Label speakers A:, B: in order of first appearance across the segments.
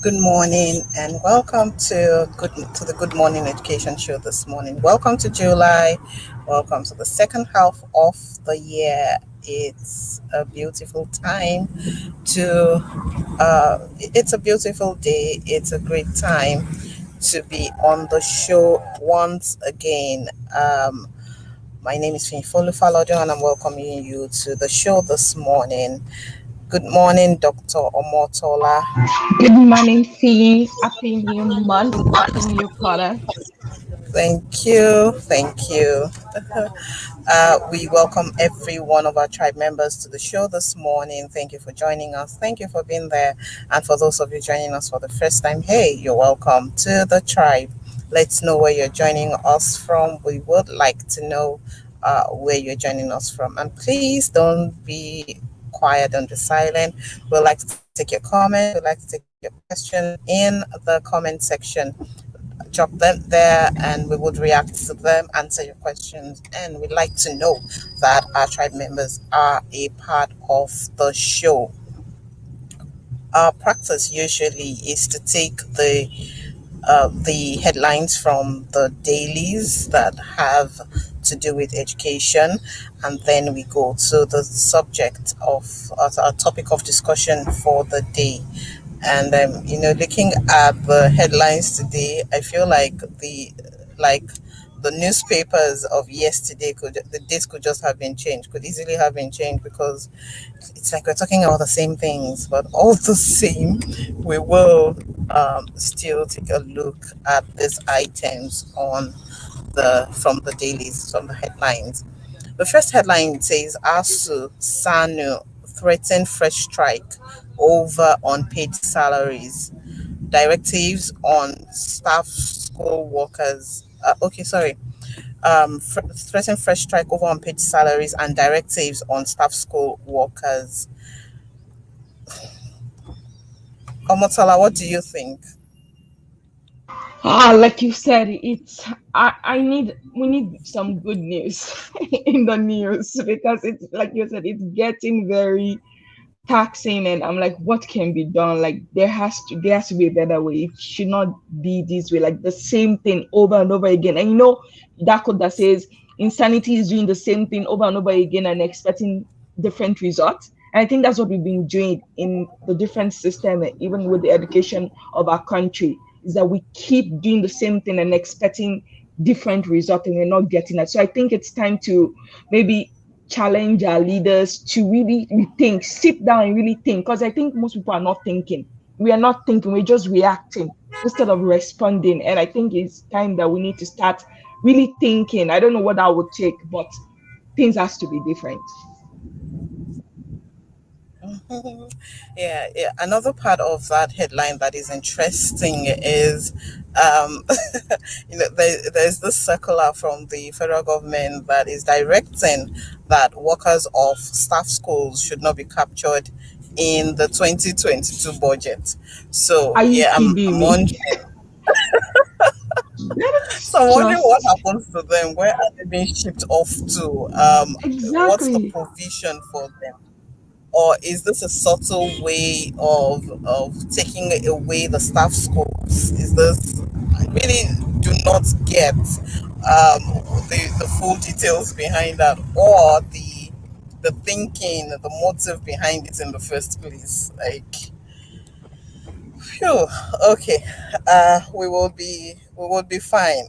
A: Good morning and welcome to the Good Morning Education Show this morning. Welcome to July. Welcome to the second half of the year. It's a beautiful time to it's a beautiful day. It's a great time to be on the show once again. My name is Finifolu Falodun and I'm welcoming you to the show this morning. Good morning, Dr. Omotola.
B: Good morning, Fee. Happy new month. Happy new quarter.
A: Thank you. Thank you. We welcome every one of our tribe members to the show this morning. Thank you for joining us. Thank you for being there. And for those of you joining us for the first time, hey, you're welcome to the tribe. Let's know where you're joining us from. We would like to know where you're joining us from. And please don't be quiet, don't be silent. We'd like to take your comments. We'd like to take your questions in the comment section. Drop them there and we would react to them, answer your questions, and we'd like to know that our tribe members are a part of the show. Our practice usually is to take the headlines from the dailies that have to do with education, and then we go to the subject of our topic of discussion for the day. And looking at the headlines today, I feel like the newspapers of yesterday could the dates could just have been changed, could easily have been changed because it's like we're talking about the same things, but all the same, we will still take a look at these items on the from the dailies, from the headlines. The first headline says ASU SANU threaten fresh strike over unpaid salaries. Directives on staff school workers. Okay, sorry. Threaten fresh strike over unpaid salaries and directives on staff school workers. Omotala, what do you think?
B: Like you said, I need we need some good news in the news because it's like you said, it's getting very taxing and I'm like, what can be done? Like there has to be a better way. It should not be this way, like the same thing over and over again. And that quote that says insanity is doing the same thing over and over again and expecting different results. And I think that's what we've been doing in the different system, even with the education of our country, is that we keep doing the same thing and expecting different results and we're not getting that. So I think it's time to maybe challenge our leaders to really rethink, sit down and really think. Because I think most people are not thinking. We are not thinking, we're just reacting instead of responding. And I think it's time that we need to start really thinking. I don't know what that would take, but things has to be different.
A: Yeah. Another part of that headline that is interesting is, um, there's this circular from the federal government that is directing that workers of staff schools should not be captured in the 2022 budget. So
B: Are you
A: yeah,
B: kidding
A: I'm
B: me?
A: wondering. So
B: That's
A: I'm wondering what
B: just
A: happens to them. Where are they being shipped off to? What's the
B: exactly.
A: provision for them? Or is this a subtle way of taking away the staff schools? Is this I really do not get the full details behind that, or the thinking, the motive behind it in the first place. Like, phew, okay, we will be fine.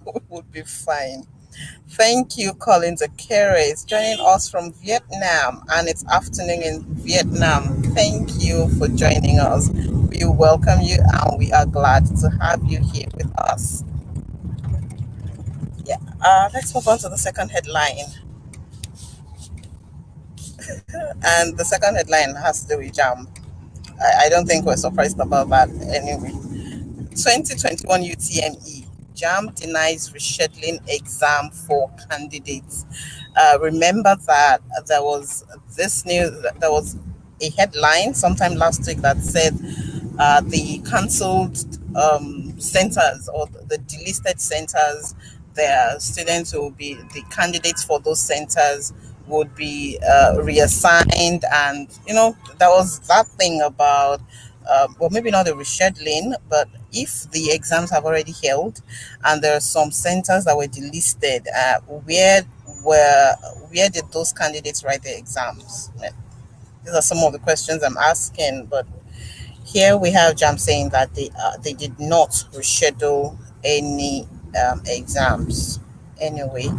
A: We would be fine. Thank you, Collins Akere is joining us from Vietnam, and it's afternoon in Vietnam. Thank you for joining us. We welcome you, and we are glad to have you here with us. Yeah, let's move on to the second headline. And the second headline has to do with JAM. I don't think we're surprised about that anyway. 2021 UTME. JAM denies rescheduling exam for candidates. Remember that there was a headline sometime last week that said the cancelled centers, or the delisted centers, their students will be the candidates for those centers would be reassigned, and there was that thing about well, maybe not a rescheduling, but if the exams have already held and there are some centers that were delisted, were where did those candidates write their exams? These are some of the questions I'm asking, but here we have Jam saying that they did not reschedule any exams. Anyway,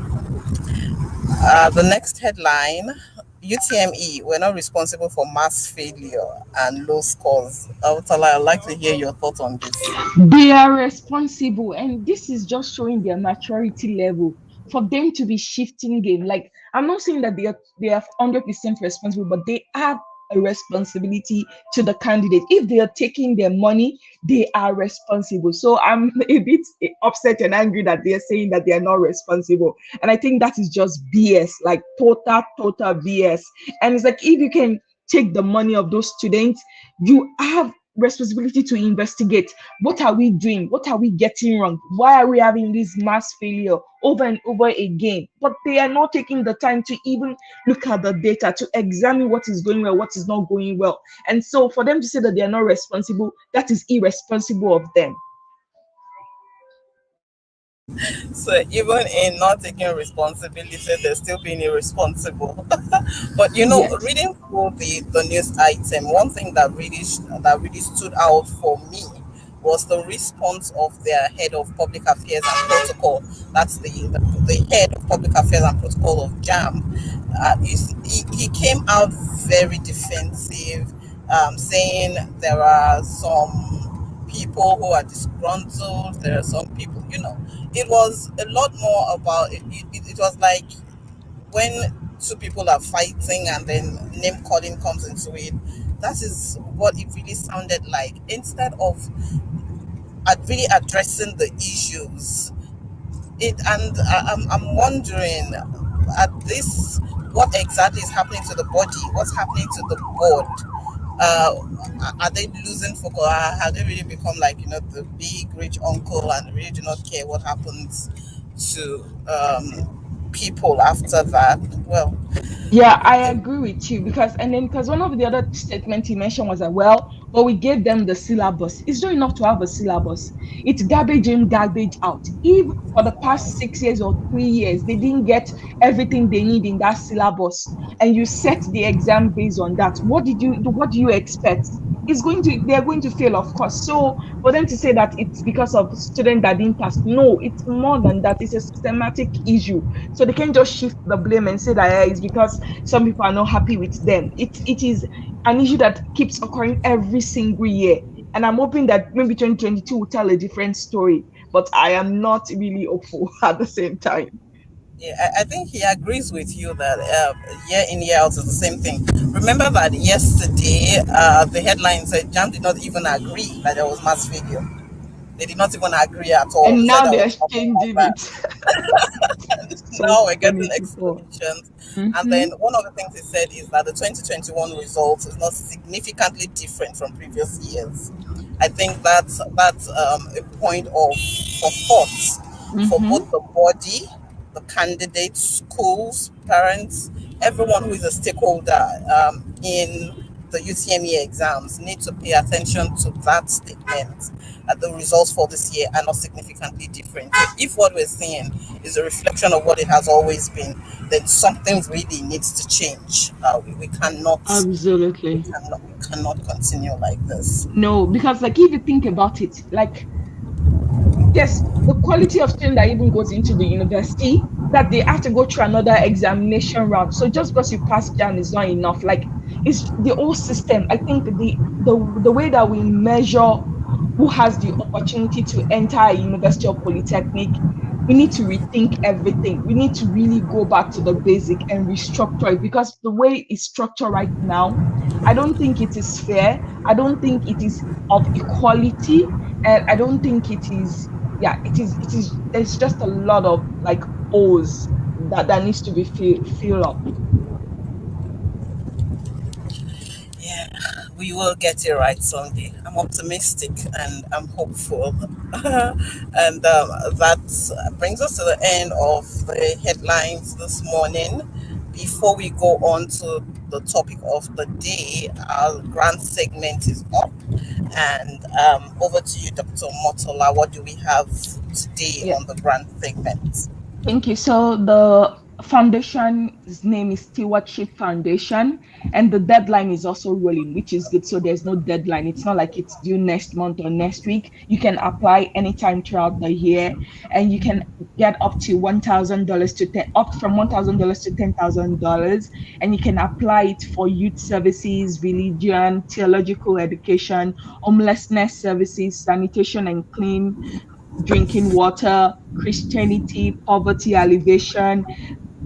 A: the next headline: UTME, we're not responsible for mass failure and low scores. Tala, I'd like to hear your thoughts on this.
B: They are responsible, and this is just showing their maturity level for them to be shifting game. Like, I'm not saying that they are 100% responsible, but they have a responsibility to the candidate. If they are taking their money, they are responsible. So I'm a bit upset and angry that they are saying that they are not responsible, and I think that is just BS, like total BS. And it's like, if you can take the money of those students, you have responsibility to investigate. What are we doing? What are we getting wrong? Why are we having this mass failure over and over again? But they are not taking the time to even look at the data, to examine what is going well, what is not going well. And so for them to say that they are not responsible, that is irresponsible of them.
A: So even in not taking responsibility, they're still being irresponsible. But
B: Yes.
A: reading through the news item, one thing that really stood out for me was the response of their head of public affairs and protocol. That's the head of public affairs and protocol of JAM. He came out very defensive, saying there are some people who are disgruntled. There are some people, it was a lot more about it was like when two people are fighting and then name calling comes into it. That is what it really sounded like. Instead of really addressing the issues, and I'm wondering at this, what exactly is happening to the body, what's happening to the board. Are they losing focus? Have they really become like the big rich uncle and really do not care what happens to people after that? Well,
B: Yeah, I agree with you, because one of the other statements he mentioned was that, well, but we gave them the syllabus. It's not enough to have a syllabus. It's garbage in, garbage out. If for the past 6 years or 3 years they didn't get everything they need in that syllabus, and you set the exam based on that, what do you expect? They're going to fail, of course. So for them to say that it's because of student that didn't pass, no, it's more than that. It's a systematic issue. So they can just shift the blame and say that, it's because some people are not happy with them. It is an issue that keeps occurring every single year. And I'm hoping that maybe 2022 will tell a different story. But I am not really hopeful at the same time.
A: yeah, I think he agrees with you that year in year out is the same thing. Remember that yesterday, the headline said Jam did not even agree that there was mass failure. They did not even agree at all.
B: And
A: They said
B: now
A: that
B: they're
A: was nothing like
B: changing
A: that.
B: it. So
A: Now we're
B: funny
A: getting
B: people.
A: explanations. And
B: Mm-hmm.
A: then one of the things he said is that the 2021 results is not significantly different from previous years. I think that's a point of for thoughts for
B: Mm-hmm.
A: both the body, the candidates, schools, parents, everyone who is a stakeholder in the UTME exams need to pay attention to that statement. The results for this year are not significantly different. So if what we're seeing is a reflection of what it has always been, then something really needs to change. We cannot, we
B: Absolutely.
A: cannot, we cannot continue like this.
B: No, because like if you think about it, like, yes, the quality of student that even goes into the university, that they have to go through another examination round. So just because you pass JAM is not enough. Like, it's the whole system. I think the way that we measure who has the opportunity to enter a university or polytechnic, we need to rethink everything. We need to really go back to the basic and restructure it, because the way it's structured right now, I don't think it is fair. I don't think it is of equality, and I don't think it is. Yeah, it is there's just a lot of like holes that needs to be filled up.
A: Yeah, we will get it right someday. I'm optimistic and I'm hopeful. And that brings us to the end of the headlines this morning. Before we go on to the topic of the day, our grant segment is up. And over to you, Dr. Motola. What do we have today
B: Yeah.
A: on the grant segment?
B: Thank you. So the foundation's name is Stewardship Foundation, and the deadline is also rolling, which is good. So there's no deadline. It's not like it's due next month or next week. You can apply anytime throughout the year, and you can get up to $1,000 to up from $1,000 to $10,000, and you can apply it for youth services, religion, theological education, homelessness services, sanitation and clean drinking water, Christianity, poverty alleviation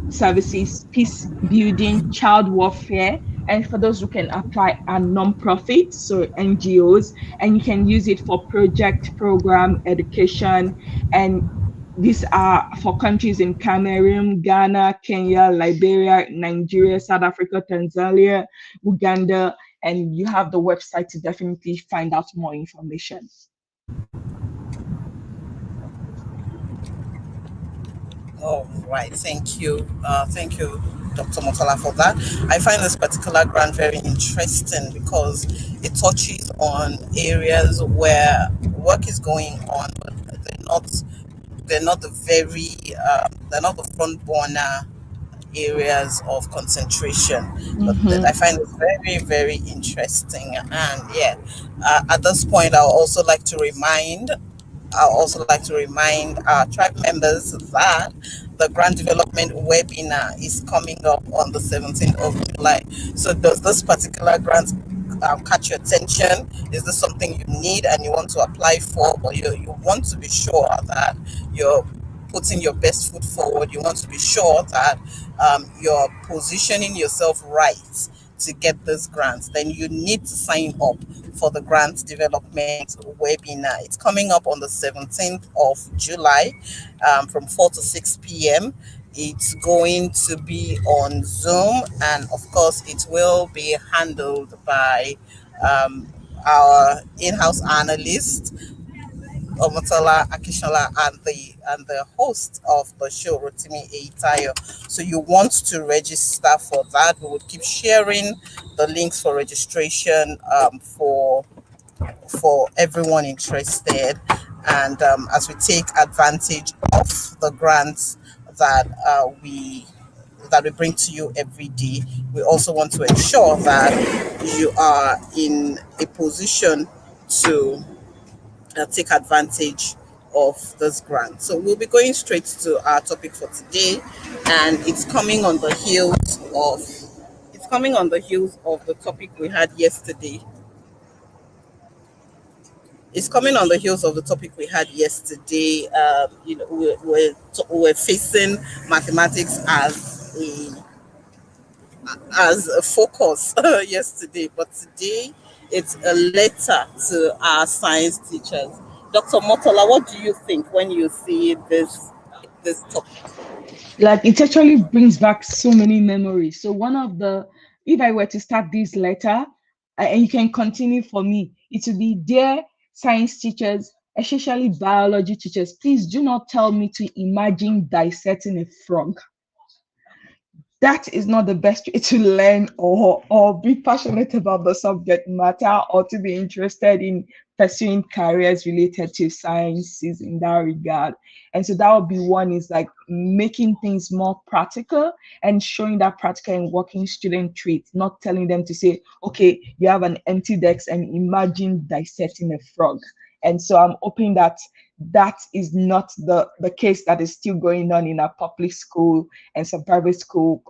B: services, peace building, child welfare. And for those who can apply are non-profit, so NGOs, and you can use it for project, program, education, and these are for countries in Cameroon, Ghana, Kenya, Liberia, Nigeria, South Africa, Tanzania, Uganda, and you have the website to definitely find out more information.
A: All right, thank you, Dr. Motola, for that. I find this particular grant very interesting because it touches on areas where work is going on, but they're not the they're not the front burner areas of concentration. But I
B: Mm-hmm.
A: find it very, very interesting. And yeah, at this point, I'll also like to remind our tribe members that the grant development webinar is coming up on the 17th of July. So does this particular grant catch your attention? Is this something you need and you want to apply for, or you want to be sure that you're putting your best foot forward? You want to be sure that you're positioning yourself right to get this grant, then you need to sign up for the grant development webinar. It's coming up on the 17th of July from 4 to 6 p.m. It's going to be on Zoom, and of course, it will be handled by um, our in-house analyst Omotola Akishola, and the host of the show, Rotimi Eitayo. So you want to register for that. We will keep sharing the links for registration for everyone interested. And as we take advantage of the grants that we bring to you every day, we also want to ensure that you are in a position to take advantage of this grant. So we'll be going straight to our topic for today, and it's coming on the heels of the topic we had yesterday. It's coming on the heels of the topic we had yesterday. We're facing mathematics as a focus yesterday, but today it's a letter to our science teachers. Dr. Motola, what do you think when you see this topic?
B: Like it actually brings back so many memories. So one of the, if I were to start this letter, and you can continue for me, it would be: dear science teachers, especially biology teachers, please do not tell me to imagine dissecting a frog. That is not the best way to learn or be passionate about the subject matter, or to be interested in pursuing careers related to sciences in that regard. And so that would be one, is like making things more practical and showing that practical and working student traits, not telling them to say, okay, you have an empty desk and imagine dissecting a frog. And so I'm hoping that that is not the case that is still going on in our public school and some private school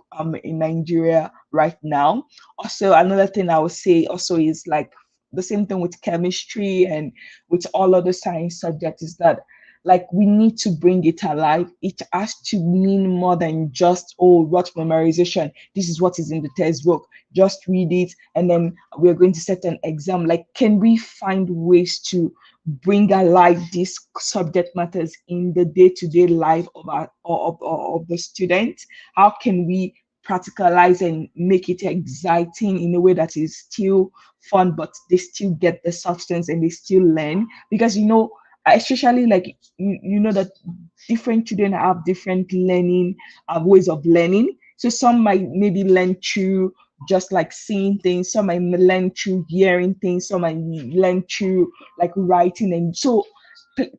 B: in Nigeria right now. Also, another thing I would say also is like the same thing with chemistry and with all other science subjects, is that like we need to bring it alive. It has to mean more than just, oh, rote memorization. This is what is in the textbook. Just read it and then we're going to set an exam. Like, can we find ways to bring alive these subject matters in the day-to-day life of of the student? How can we practicalize and make it exciting in a way that is still fun, but they still get the substance and they still learn? Because especially like you know that different children have different learning ways of learning. So some might maybe learn through just like seeing things, some might learn through hearing things, some might learn through like writing. And so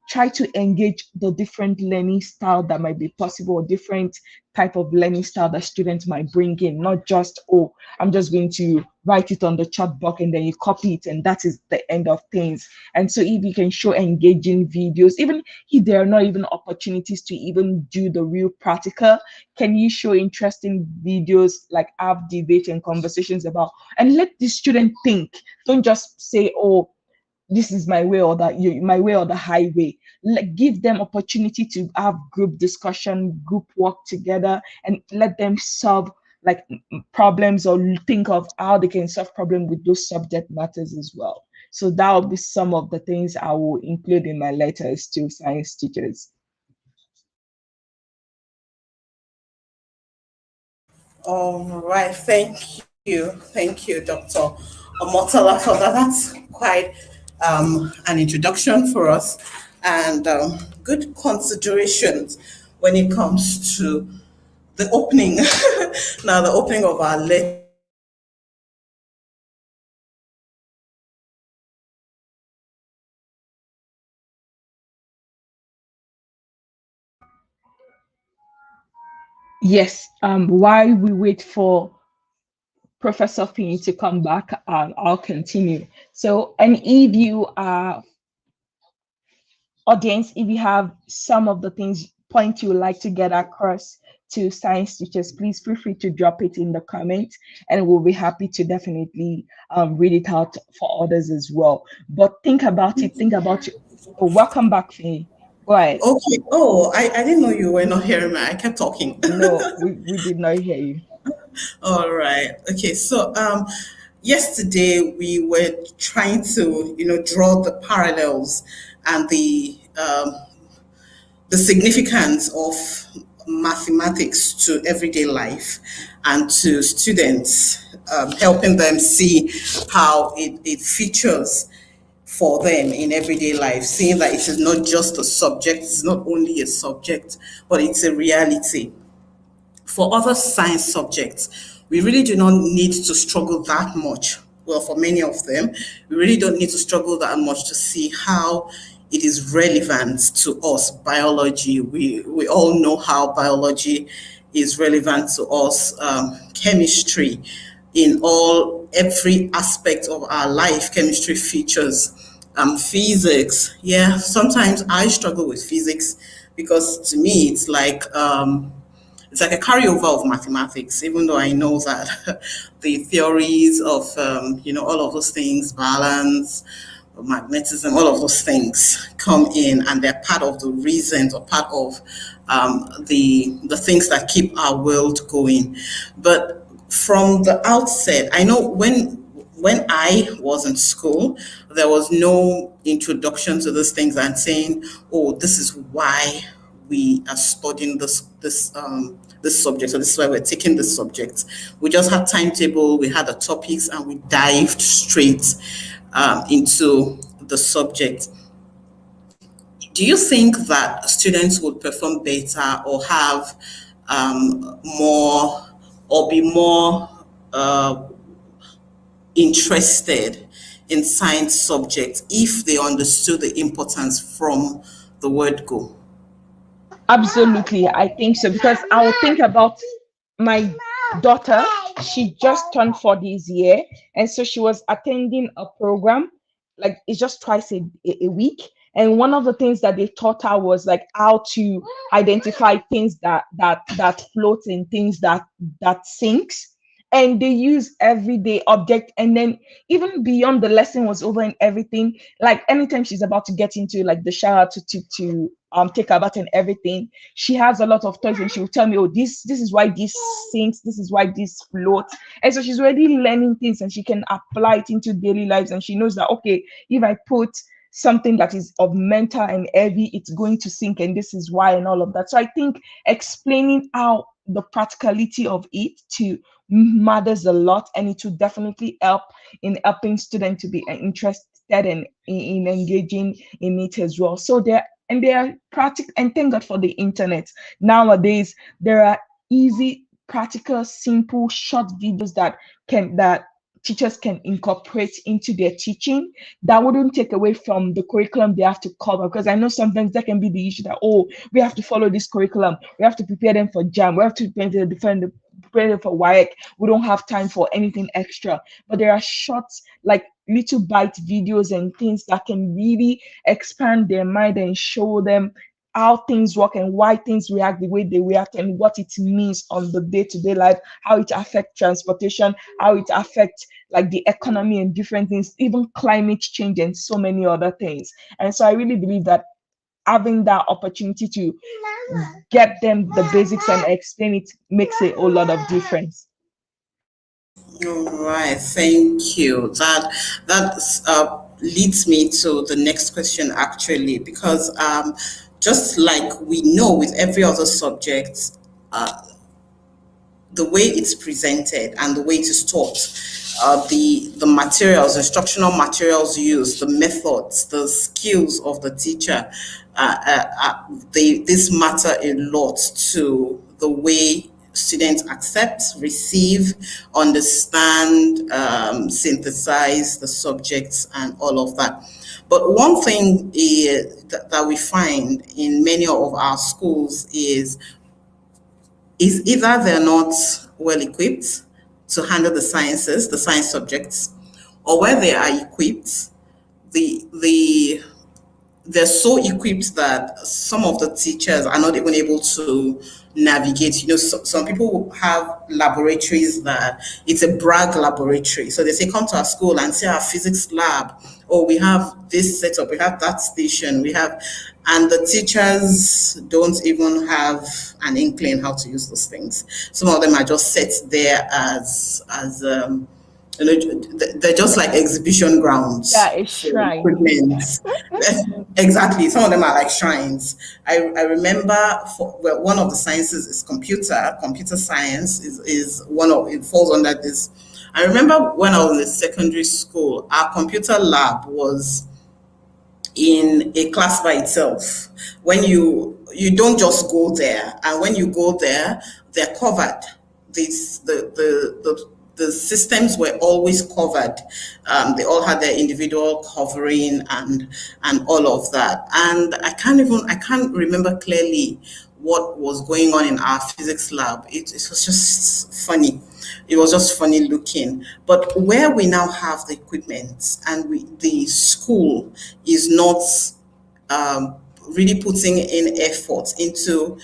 B: try to engage the different learning style that might be possible, or different type of learning style that students might bring in, not just, oh, I'm just going to write it on the chalkboard and then you copy it and that is the end of things. And so if you can show engaging videos, even if there are not even opportunities to even do the real practical, can you show interesting videos, like have debate and conversations about, and let the student think. Don't just say, oh, this is my way or that you my way or the highway. Give them opportunity to have group discussion, group work together, and let them solve like problems, or think of how they can solve problem with those subject matters as well. So that will be some of the things I will include in my letters to science teachers.
A: All right, thank you, Dr. Omotala, for that. That's quite an introduction for us, and good considerations when it comes to the opening. Now, the opening of our
B: Yes, while we wait for Professor Finn to come back, I'll continue. So, and if you are audience, if you have some of the things point you would like to get across to science teachers, please feel free to drop it in the comments, and we'll be happy to definitely read it out for others as well. But think about it. Think about it. Oh, welcome back, Faye. Go ahead.
A: Okay. Oh, I didn't know you were not hearing me. I kept talking.
B: No, we did not hear you.
A: All right. Okay. So, yesterday we were trying to, draw the parallels and the significance of mathematics to everyday life and to students, helping them see how it features for them in everyday life, seeing that it is not just a subject, it's not only a subject, but it's a reality. For other science subjects, we really do not need to struggle that much. Well, for many of them, we really don't need to struggle that much to see how it is relevant to us. Biology, we all know how biology is relevant to us. Chemistry, in every aspect of our life, chemistry features. Physics, yeah, sometimes I struggle with physics because to me it's like a carryover of mathematics, even though I know that the theories of, all of those things, balance, magnetism, all of those things come in, and they're part of the reasons, or part of the things that keep our world going. But from the outset, I know when I was in school, there was no introduction to these things and saying, "Oh, this is why we are studying this subject. So this is why we're taking this subject." We just had timetable, we had the topics, and we dived straight into the subject. Do you think that students would perform better or have more, or be more interested in science subjects if they understood the importance from the word go?
B: Absolutely, I think so, because I will think about my daughter. She just turned 4 this year, and so she was attending a program, like it's just twice a week. And one of the things that they taught her was like how to identify things that floats and things that sinks. And they use everyday object, and then even beyond the lesson was over and everything, like anytime she's about to get into like the shower to take her bath and everything, she has a lot of toys, and she will tell me, oh, this is why this sinks, this is why this floats. And so she's already learning things, and she can apply it into daily lives, and she knows that, okay, if I put something that is of mental and heavy, it's going to sink, and this is why, and all of that. So I think explaining how the practicality of it to matters a lot, and it will definitely help in helping students to be interested in engaging in it as well. So they are practical, and thank God for the internet. Nowadays there are easy practical, simple, short videos that teachers can incorporate into their teaching, that wouldn't take away from the curriculum they have to cover. Because I know sometimes that can be the issue that, oh, we have to follow this curriculum, we have to prepare them for jam, we have to prepare them for WIAC, we don't have time for anything extra. But there are short, like little bite videos and things that can really expand their mind and show them how things work and why things react the way they react and what it means on the day-to-day life, how it affects transportation, how it affects like the economy and different things, even climate change and so many other things. And so I really believe that having that opportunity to get them the basics and explain it makes a whole lot of difference.
A: All right, thank you. That leads me to the next question actually, because just like we know with every other subject, the way it's presented and the way it is taught, the materials, instructional materials used, the methods, the skills of the teacher, this matter a lot to the way students accept, receive, understand, synthesize the subjects and all of that. But one thing that we find in many of our schools is either they're not well equipped to handle the sciences, the science subjects, or where they are equipped, the they're so equipped that some of the teachers are not even able to navigate. Some people have laboratories that it's a brag laboratory. So they say, come to our school and see our physics lab. Or we have this setup, we have that station, and the teachers don't even have an inkling how to use those things. Some of them are just set there as they're just like exhibition grounds.
B: Yeah, it's shrine.
A: Exactly. Some of them are like shrines. I remember one of the sciences is computer science is it falls under this. I remember when I was in secondary school, our computer lab was in a class by itself. When you don't just go there, and when you go there, they're covered. The systems were always covered. They all had their individual covering and all of that. And I can't remember clearly what was going on in our physics lab. It was just funny. It was just funny looking. But where we now have the equipment and the school is not really putting in effort into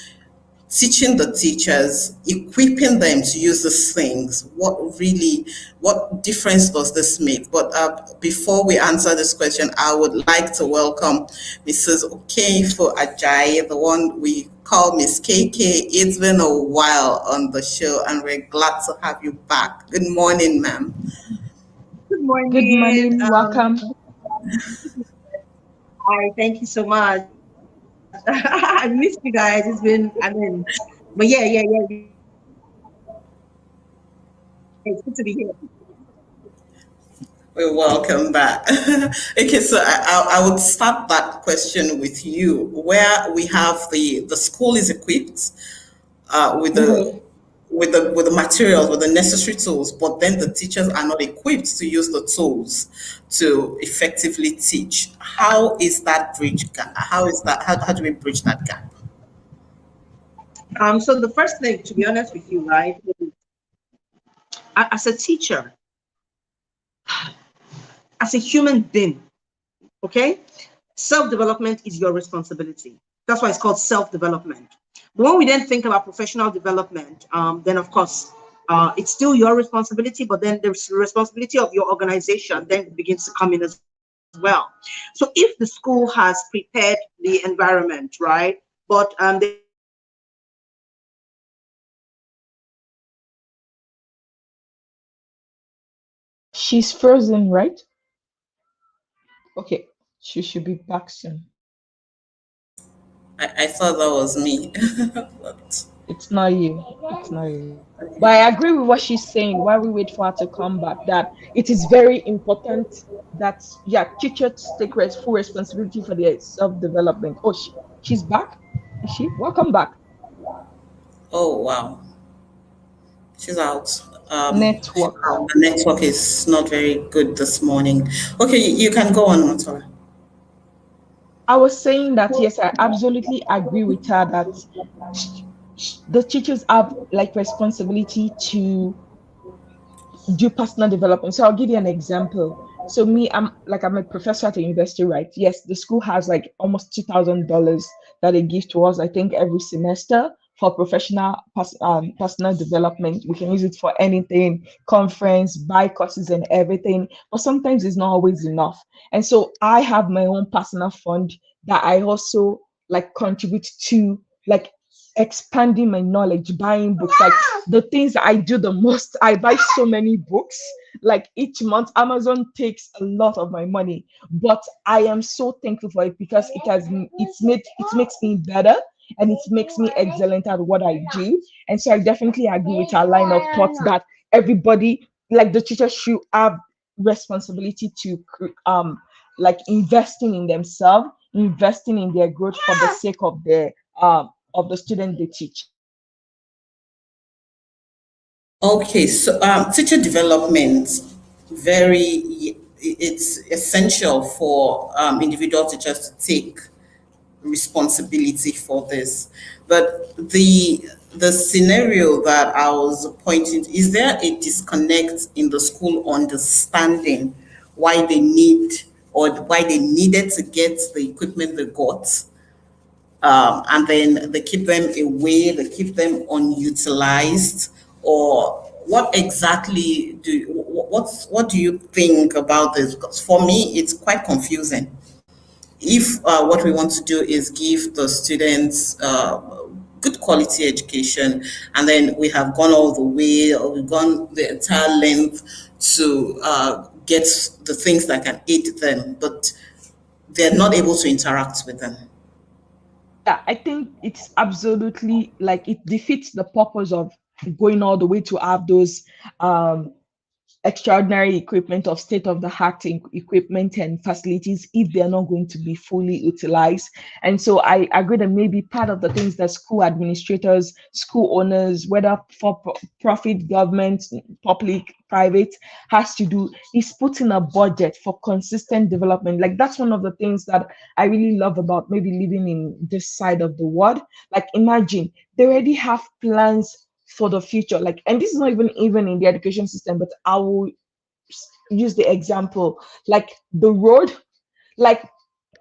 A: teaching the teachers, equipping them to use these things, what difference does this make? But before we answer this question, I would like to welcome Mrs. Okeinfo Ajayi, the one we call Miss KK. It's been a while on the show, and we're glad to have you back. Good morning, ma'am.
C: Good morning.
B: Good morning. Welcome.
C: Hi, thank you so much. I missed you guys. It's been, but yeah. It's good to be here.
A: We're welcome back. Okay, so I would start that question with you, where we have the school is equipped with the materials, with the necessary tools, but then the teachers are not equipped to use the tools to effectively teach. How is that bridge gap? How do we bridge that gap?
C: So the first thing, to be honest with you, right, as a teacher, as a human being, okay, self-development is your responsibility. That's why it's called self-development. When we then think about professional development, then of course, it's still your responsibility, but then the responsibility of your organization then begins to come in as well. So if the school has prepared the environment, right, but
B: She's frozen, right? Okay, she should be back soon.
A: I thought that was me. But
B: It's not you. It's not you. But I agree with what she's saying. While we wait for her to come back, that it is very important that teachers take full responsibility for their self-development. Oh, she's back. Is she? Welcome back.
A: oh wow. She's out.
B: Network.
A: The network is not very good this morning. Okay, you can go on, Motola.
B: I was saying that yes, I absolutely agree with her that the teachers have like responsibility to do personal development. So I'll give you an example. So me, I'm a professor at a university, right? Yes, the school has like almost $2,000 that they give to us, I think, every semester for personal development. We can use it for anything, conference, buy courses and everything. But sometimes it's not always enough. And so I have my own personal fund that I also like contribute to, like expanding my knowledge, buying books. Like the things I do the most, I buy so many books. Like each month, Amazon takes a lot of my money, but I am so thankful for it because it makes me better and it makes me excellent at what I do. And so I definitely agree with our line of thoughts that everybody, like the teachers, should have responsibility to like investing in themselves, investing in their growth for the sake of the student they teach.
A: Okay, so teacher development, it's essential for individual teachers to take responsibility for this. But the scenario that I was pointing to, is there a disconnect in the school understanding why they need or why they needed to get the equipment they got? And then they keep them away, they keep them unutilized, or what exactly what do you think about this? Because for me, it's quite confusing. If what we want to do is give the students good quality education, and then we have gone all the way, or we've gone the entire length to get the things that can aid them, but they're not able to interact with them.
B: Yeah, I think it's absolutely like it defeats the purpose of going all the way to have those um extraordinary equipment of state of the art equipment and facilities if they're not going to be fully utilized. And so I agree that maybe part of the things that school administrators, school owners, whether for profit, government, public, private, has to do is put in a budget for consistent development. Like that's one of the things that I really love about maybe living in this side of the world. Like imagine they already have plans for the future, like, and this is not even in the education system, but I will use the example like the road, like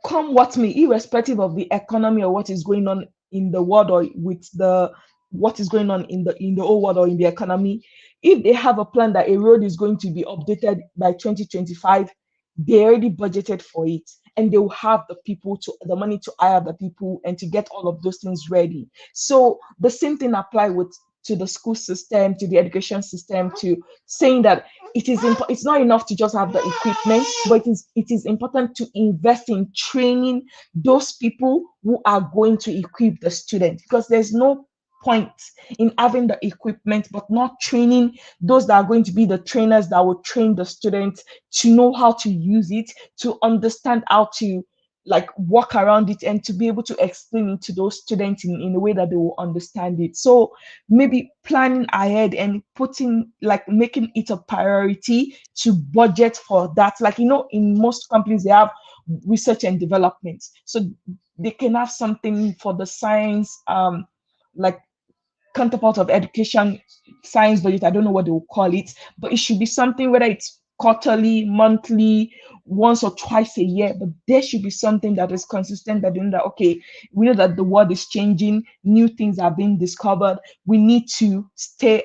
B: come what may, irrespective of the economy or what is going on in the world or with the what is going on in the whole world or in the economy. If they have a plan that a road is going to be updated by 2025, they already budgeted for it, and they will have the money to hire the people and to get all of those things ready. So the same thing apply with to the school system, to the education system, to saying that it's not enough to just have the equipment, but it is important to invest in training those people who are going to equip the students, because there's no point in having the equipment but not training those that are going to be the trainers that will train the students to know how to use it, to understand how to like walk around it, and to be able to explain it to those students in a way that they will understand it. So maybe planning ahead and putting like making it a priority to budget for that. Like, in most companies, they have research and development. So they can have something for the science, like counterpart of education science budget. I don't know what they will call it, but it should be something, whether it's quarterly, monthly, once or twice a year, but there should be something that is consistent, that you know that okay, we know that the world is changing, new things are being discovered, we need to stay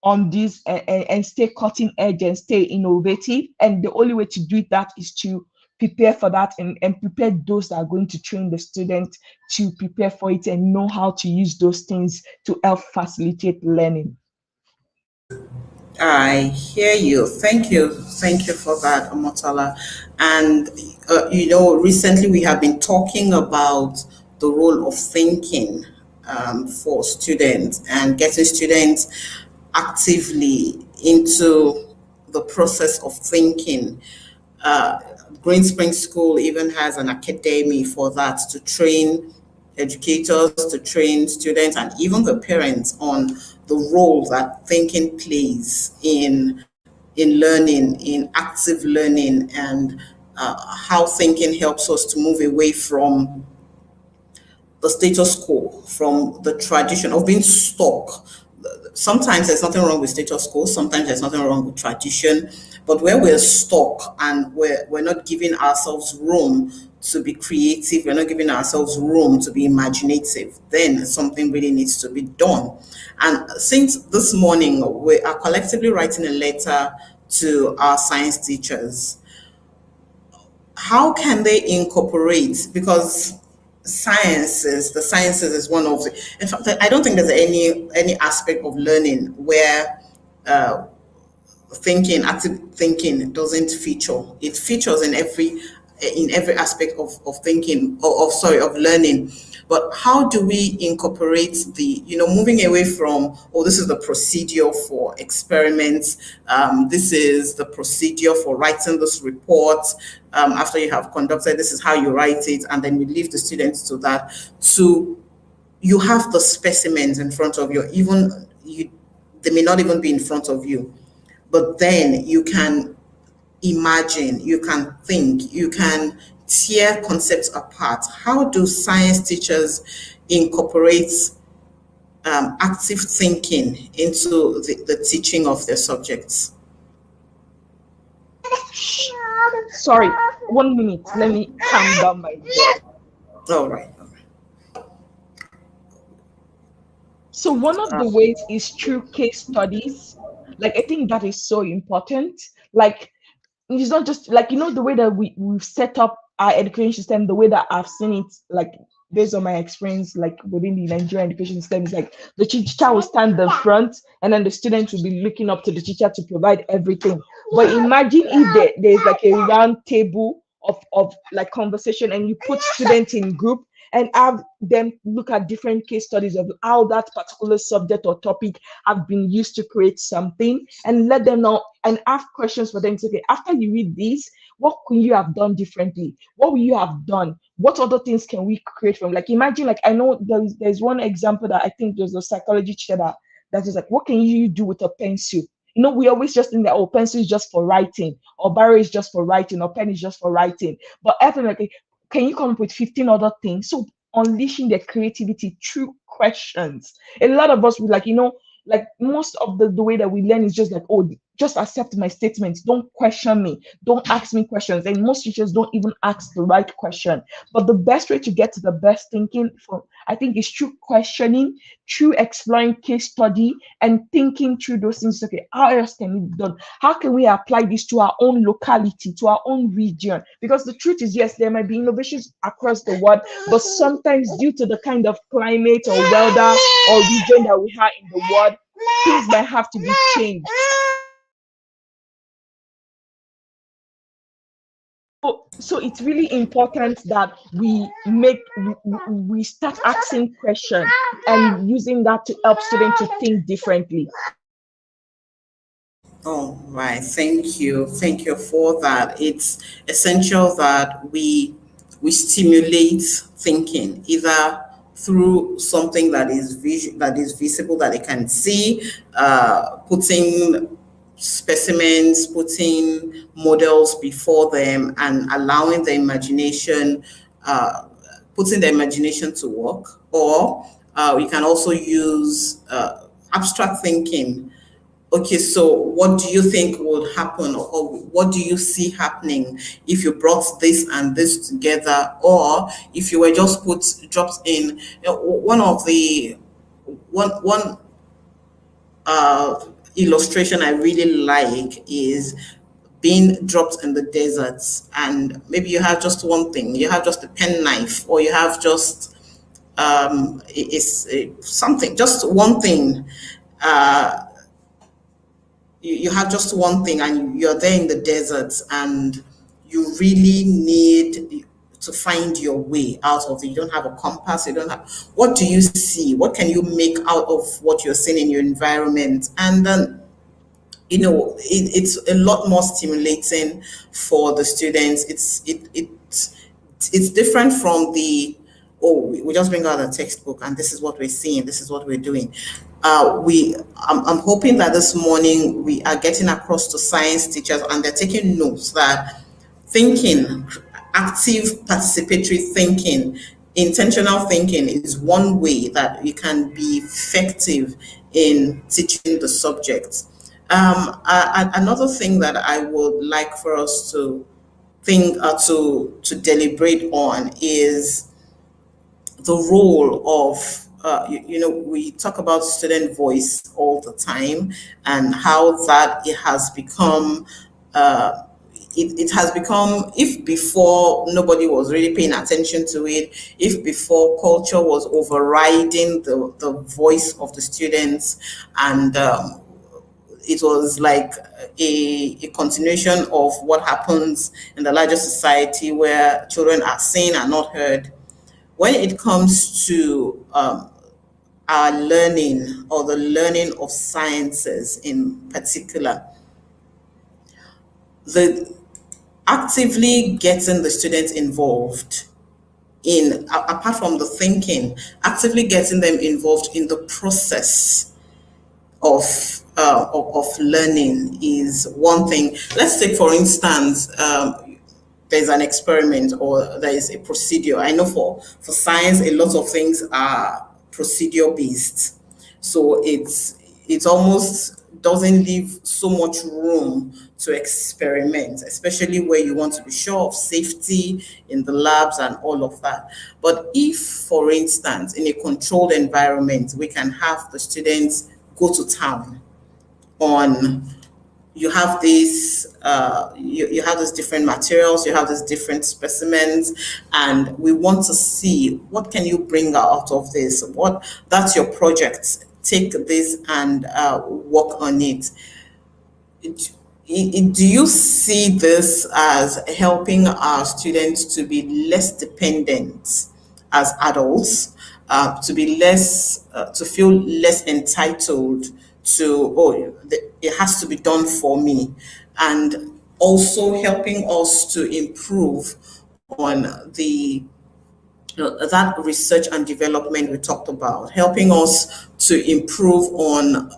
B: on this and stay cutting edge and stay innovative. And the only way to do that is to prepare for that, and prepare those that are going to train the student to prepare for it and know how to use those things to help facilitate learning.
A: I hear you. Thank you. Thank you for that, Omotala. And, recently we have been talking about the role of thinking for students and getting students actively into the process of thinking. Uh, Green Spring School even has an academy for that, to train educators, to train students, and even the parents on the role that thinking plays in learning, in active learning, and how thinking helps us to move away from the status quo, from the tradition of being stuck. Sometimes there's nothing wrong with status quo, sometimes there's nothing wrong with tradition, but where we're stuck and we're not giving ourselves room to be creative, we're not giving ourselves room to be imaginative, then something really needs to be done. And since this morning, we are collectively writing a letter to our science teachers, how can they incorporate, because the sciences is one of the, in fact, I don't think there's any aspect of learning where active thinking doesn't feature. It features in every aspect of thinking, of learning. But how do we incorporate moving away from, oh, this is the procedure for experiments, this is the procedure for writing this report, after you have conducted, this is how you write it, and then we leave the students to that, to you have the specimens in front of you, they may not even be in front of you, but then you can imagine, you can think, you can tear concepts apart. How do science teachers incorporate active thinking into the teaching of their subjects?
B: Sorry, 1 minute. Let me calm down my dog.
A: All right.
B: So one of the ways is through case studies. Like, I think that is so important. Like, it's not just like, the way that we've set up our education system, the way that I've seen it, like based on my experience, like within the Nigerian education system, is like the teacher will stand in front and then the students will be looking up to the teacher to provide everything. But imagine if there's like a round table of like conversation, and you put students in group and have them look at different case studies of how that particular subject or topic have been used to create something, and let them know and ask questions for them to say, okay, after you read this, what could you have done differently? What will you have done? What other things can we create from? Like, imagine, like, I know there's one example that I think there's a psychology teacher that is like, what can you do with a pencil? We always just think that, oh, pencil is just for writing, or barrel is just for writing, or pen is just for writing. But definitely, can you come up with 15 other things? So unleashing their creativity through questions. A lot of us would like most of the way that we learn is just like, oh, just accept my statements. Don't question me. Don't ask me questions. And most teachers don't even ask the right question. But the best way to get to the best thinking, I think, is through questioning, through exploring case study, and thinking through those things. Okay, how else can it be done? How can we apply this to our own locality, to our own region? Because the truth is, yes, there might be innovations across the world, but sometimes due to the kind of climate or weather or region that we have in the world, things might have to be changed. So it's really important that we start asking questions and using that to help students to think differently.
A: Oh, right. Thank you. Thank you for that. It's essential that we stimulate thinking, either through something that is visible, that they can see, putting specimens, putting models before them, and allowing the imagination, putting the imagination to work. Or we can also use abstract thinking. Okay, so what do you think would happen, or what do you see happening if you brought this and this together, or if you were just dropped in? One of the one illustration I really like is being dropped in the deserts, and maybe you have just one thing, you have just a pen knife, or you have just something, just one thing. You have just one thing, and you're there in the desert, and you really need to find your way out of it. You don't have a compass, you don't have, what do you see? What can you make out of what you're seeing in your environment? And then, it's a lot more stimulating for the students. It's different from the, oh, we just bring out a textbook and this is what we're seeing, this is what we're doing. I'm hoping that this morning we are getting across to science teachers and they're taking notes that thinking, active participatory thinking, intentional thinking is one way that you can be effective in teaching the subject. Another thing that I would like for us to think to deliberate on is the role of we talk about student voice all the time and how that it has become it has become, if before nobody was really paying attention to it, if before culture was overriding the voice of the students, and it was like a continuation of what happens in the larger society where children are seen and not heard. When it comes to our learning or the learning of sciences in particular, the actively getting the students involved in, apart from the thinking, actively getting them involved in the process of learning is one thing. Let's take, for instance, there's an experiment or there is a procedure. I know for science, a lot of things are procedure based. So it almost doesn't leave so much room to experiment, especially where you want to be sure of safety in the labs and all of that. But if, for instance, in a controlled environment, we can have the students go to town on, you have these you have these different materials, you have these different specimens, and we want to see what can you bring out of this, what, that's your project, take this and work on it. Do you see this as helping our students to be less dependent as adults, to be less, to feel less entitled to, oh, it has to be done for me, and also helping us to improve on the that research and development we talked about, helping us to improve on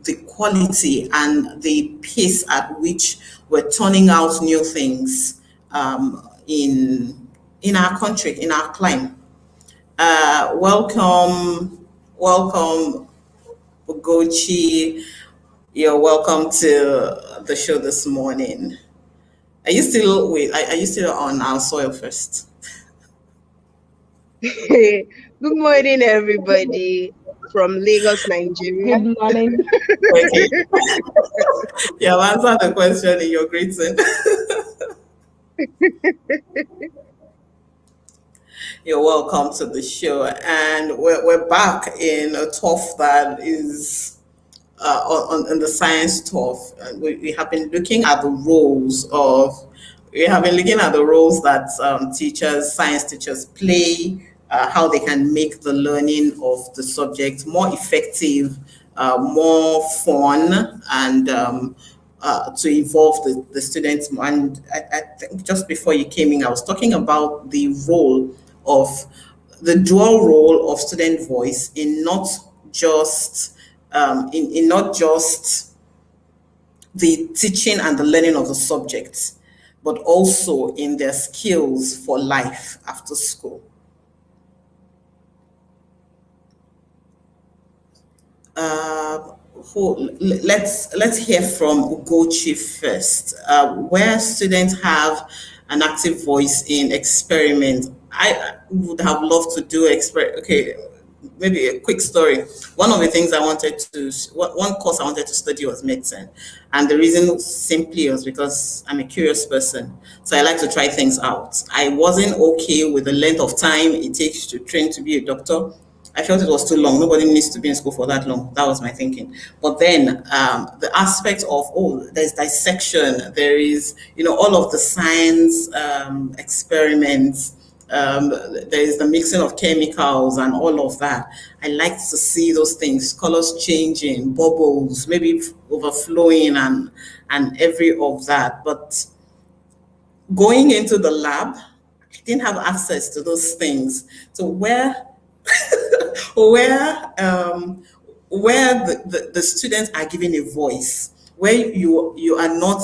A: the quality and the pace at which we're turning out new things in our country, in our climate. Welcome, Ugochi. You're welcome to the show this morning. Are you still are you still on our soil first?
D: Good morning, everybody from Lagos, Nigeria.
B: Good morning.
A: Okay. You have answered the question in your greeting. You're welcome to the show, and we're back in a talk that is on the science stuff. We have been looking at the roles of, we have been looking at the roles that teachers, science teachers play, how they can make the learning of the subject more effective, more fun, and to involve the students. And I think just before you came in, I was talking about the role of the dual role of student voice in not just in not just the teaching and the learning of the subjects, but also in their skills for life after school. Let's hear from Ugochi first. Where students have an active voice in experiment, I would have loved to do okay, maybe a quick story. One of the things I wanted to, one course I wanted to study was medicine. And the reason simply was because I'm a curious person. So I like to try things out. I wasn't okay with the length of time it takes to train to be a doctor. I felt it was too long. Nobody needs to be in school for that long. That was my thinking. But then the aspect of, oh, there's dissection, there is, all of the science experiments, there is the mixing of chemicals and all of that. I like to see those things, colors changing, bubbles, maybe overflowing and every of that. But going into the lab, I didn't have access to those things. So where where the students are given a voice, where you are not,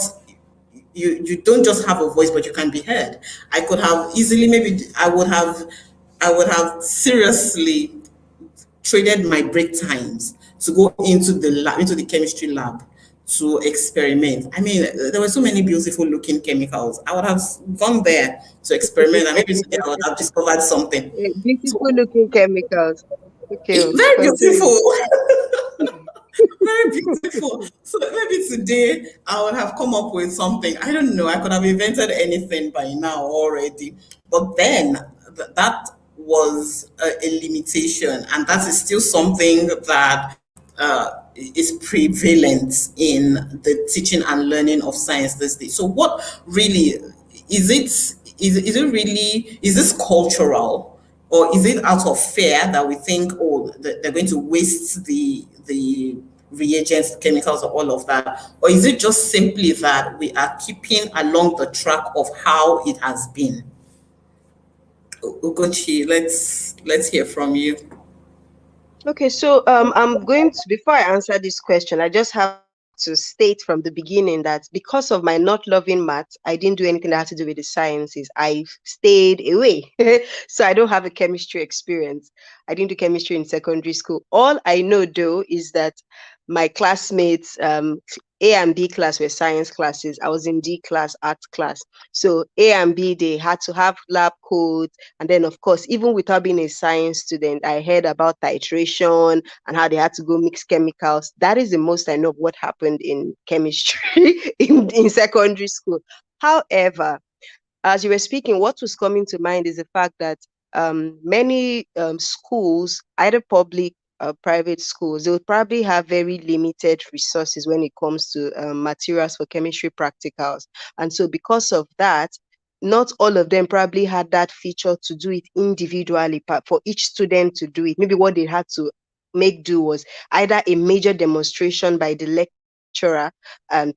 A: you don't just have a voice, but you can be heard. I could have easily, maybe I would have seriously traded my break times to go into the lab, into the chemistry lab, to experiment. I mean, there were so many beautiful looking chemicals. I would have gone there to experiment, and maybe today I would have discovered something.
D: Beautiful looking chemicals. Okay,
A: Very
D: continue.
A: beautiful. Very beautiful. So maybe today I would have come up with something. I don't know. I could have invented anything by now already. But then that was a limitation, and that is still something that is prevalent in the teaching and learning of science these days. So, what really is it? Is it really? Is this cultural? Or is it out of fear that we think, oh, they're going to waste the reagents, chemicals, or all of that? Or is it just simply that we are keeping along the track of how it has been? Ugochi, let's hear from you.
D: Okay, so I'm going to, before I answer this question, I just have to state from the beginning that because of my not loving math, I didn't do anything that had to do with the sciences. I stayed away. So I don't have a chemistry experience. I didn't do chemistry in secondary school. All I know though is that my classmates, A and B class were science classes. I was in D class, art class. So A and B, they had to have lab codes. And then, of course, even without being a science student, I heard about titration and how they had to go mix chemicals. That is the most I know of what happened in chemistry in secondary school. However, as you were speaking, what was coming to mind is the fact that many schools, either public or private schools, they would probably have very limited resources when it comes to materials for chemistry practicals. And so because of that, not all of them probably had that feature to do it individually, but for each student to do it. Maybe what they had to make do was either a major demonstration by the lecturer,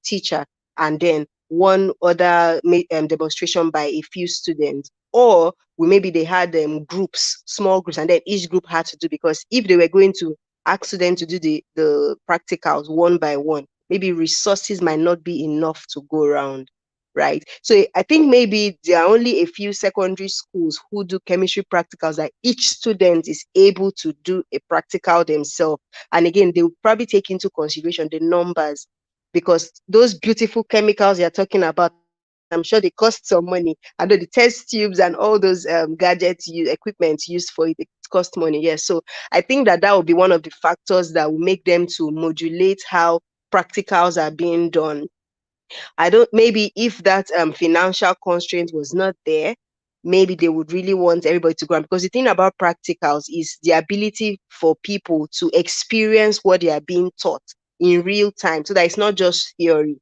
D: teacher, and then one other demonstration by a few students, or maybe they had groups, small groups, and then each group had to do, because if they were going to ask students to do the practicals one by one, maybe resources might not be enough to go around, right? So I think maybe there are only a few secondary schools who do chemistry practicals that each student is able to do a practical themselves. And again, they will probably take into consideration the numbers, because those beautiful chemicals you're talking about, I'm sure they cost some money. I know the test tubes and all those gadgets, equipment used for it, it cost money. Yes. So I think that will be one of the factors that will make them to modulate how practicals are being done. I don't, maybe if that financial constraint was not there, maybe they would really want everybody to grant, because the thing about practicals is the ability for people to experience what they are being taught in real time, so that it's not just theory.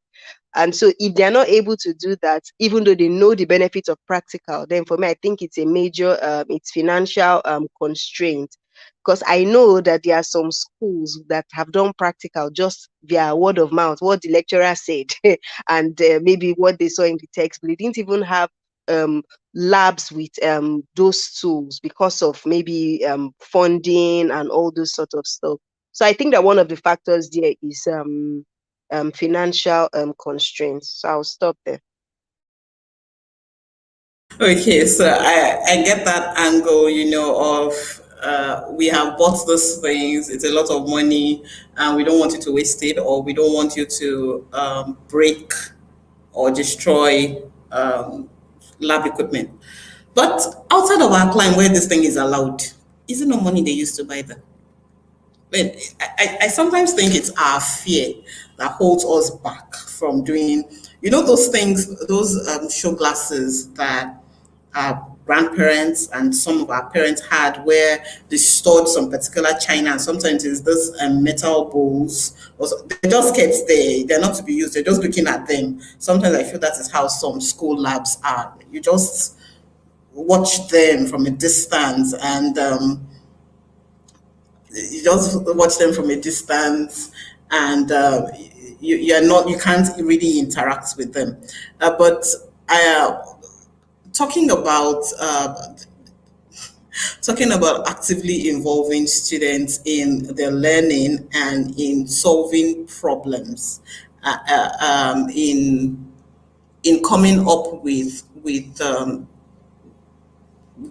D: And so if they're not able to do that, even though they know the benefits of practical, then for me, I think it's a major, it's financial constraint. Because I know that there are some schools that have done practical just via word of mouth, what the lecturer said, and maybe what they saw in the text, but they didn't even have labs with those tools because of maybe funding and all those sort of stuff. So I think that one of the factors there is financial constraints. So I'll stop there.
A: Okay, so I get that angle, of we have bought those things, it's a lot of money, and we don't want you to waste it, or we don't want you to break or destroy lab equipment. But outside of our client, where this thing is allowed, is it no money they used to buy them? But I sometimes think it's our fear that holds us back from doing, those things, those show glasses that our grandparents and some of our parents had, where they stored some particular china, and sometimes it's this metal bowls. They just kept there. They're not to be used. They're just looking at them. Sometimes I feel that is how some school labs are. You just watch them from a distance, and you just watch them from a distance, and you can't really interact with them. But talking about talking about actively involving students in their learning and in solving problems, in coming up with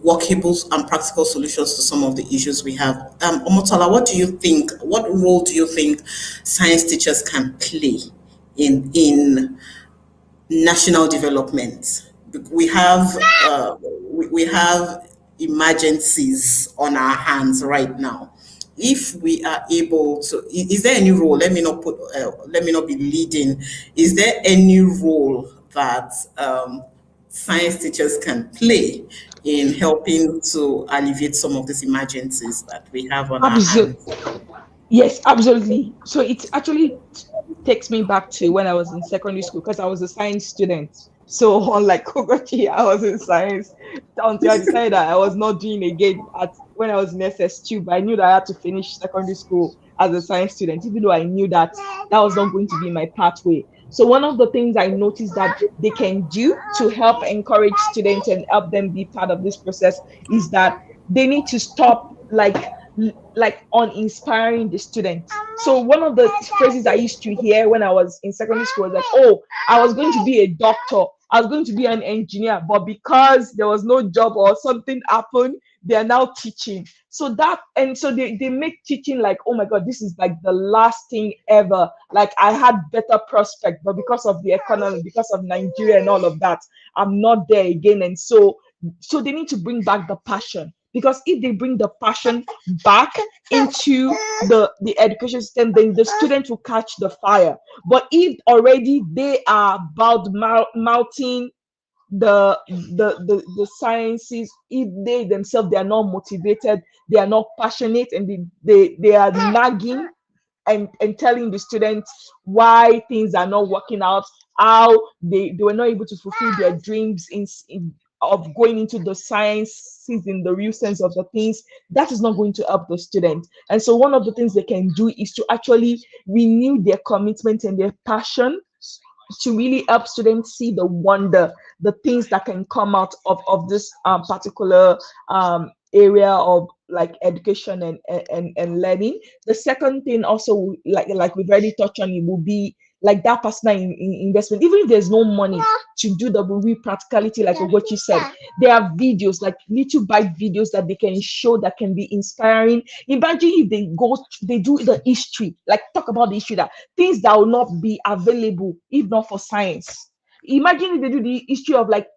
A: workable and practical solutions to some of the issues we have. Omotola, what do you think? What role do you think science teachers can play in national development? We have emergencies on our hands right now. If we are able to, is there any role? Let me not be leading. Is there any role that science teachers can play in helping to alleviate some of these emergencies that we have on our hands?
B: Yes, absolutely. So it actually takes me back to when I was in secondary school because I was a science student. So unlike Kogochi, I was in science until I decided that I was not doing again at when I was in SS2. But I knew that I had to finish secondary school as a science student, even though I knew that that was not going to be my pathway. So one of the things I noticed that they can do to help encourage students and help them be part of this process is that they need to stop uninspiring the students. So one of the phrases I used to hear when I was in secondary school was like, "Oh, I was going to be a doctor, I was going to be an engineer, but because there was no job or something happened, they are now teaching." So they make teaching like, "Oh my God, this is like the last thing ever. Like I had better prospect, but because of the economy, because of Nigeria and all of that, I'm not there again." And so they need to bring back the passion, because if they bring the passion back into the education system, then the students will catch the fire. But if already they are about mouthing the sciences, if they themselves, they are not motivated, they are not passionate, and they are nagging and telling the students why things are not working out, how they were not able to fulfill their dreams of going into the sciences in the real sense of the things, that is not going to help the students. And so one of the things they can do is to actually renew their commitment and their passion to really help students see the wonder, the things that can come out of this particular area of like education and learning. The second thing also, like we've already touched on, it will be like that personal investment. Even if there's no money to do the real practicality, like what you said, there are videos, like little bite videos that they can show that can be inspiring. Imagine if they do the history, like talk about the history, that things that will not be available if not for science. Imagine if they do the history of like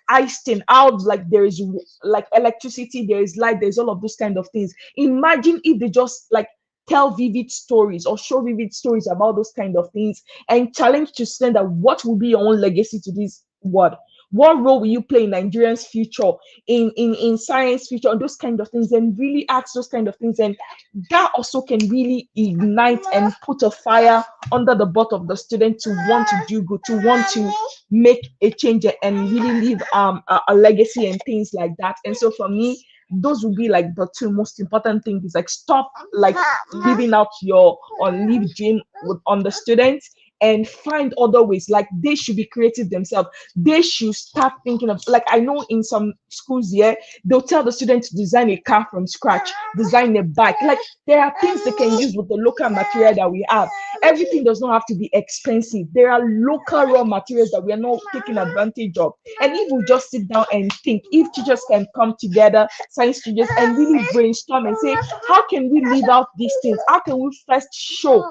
B: Einstein, how like there is like electricity, there is light, there's all of those kind of things. Imagine if they just like tell vivid stories or show vivid stories about those kind of things and challenge to stand that what will be your own legacy to this world. What role will you play in Nigerians' future, in science future, and those kind of things, and really ask those kind of things. And that also can really ignite and put a fire under the butt of the student to want to do good, to want to make a change and really leave a legacy and things like that. And so for me, those would be like the two most important things. Like stop like living out your or leave dream on the students, and find other ways. Like they should be creative themselves. They should start thinking of, like I know in some schools here, they'll tell the students to design a car from scratch, design a bike. Like there are things they can use with the local material that we have. Everything does not have to be expensive. There are local raw materials that we are not taking advantage of. And if we just sit down and think, if teachers can come together, science teachers, and really brainstorm and say, how can we leave out these things? How can we first show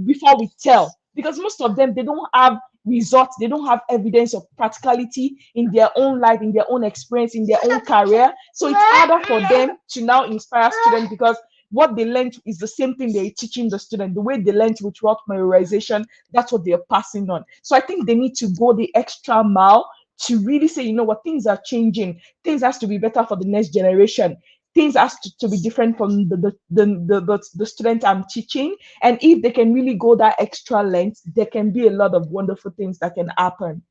B: before we tell? Because most of them, they don't have results, they don't have evidence of practicality in their own life, in their own experience, in their own career. So it's harder for them to now inspire students, because what they learned is the same thing they're teaching the student. The way they learned with rote memorization, that's what they're passing on. So I think they need to go the extra mile to really say, you know what, things are changing. Things has to be better for the next generation. Things has to be different from the student I'm teaching. And if they can really go that extra length, there can be a lot of wonderful things that can happen.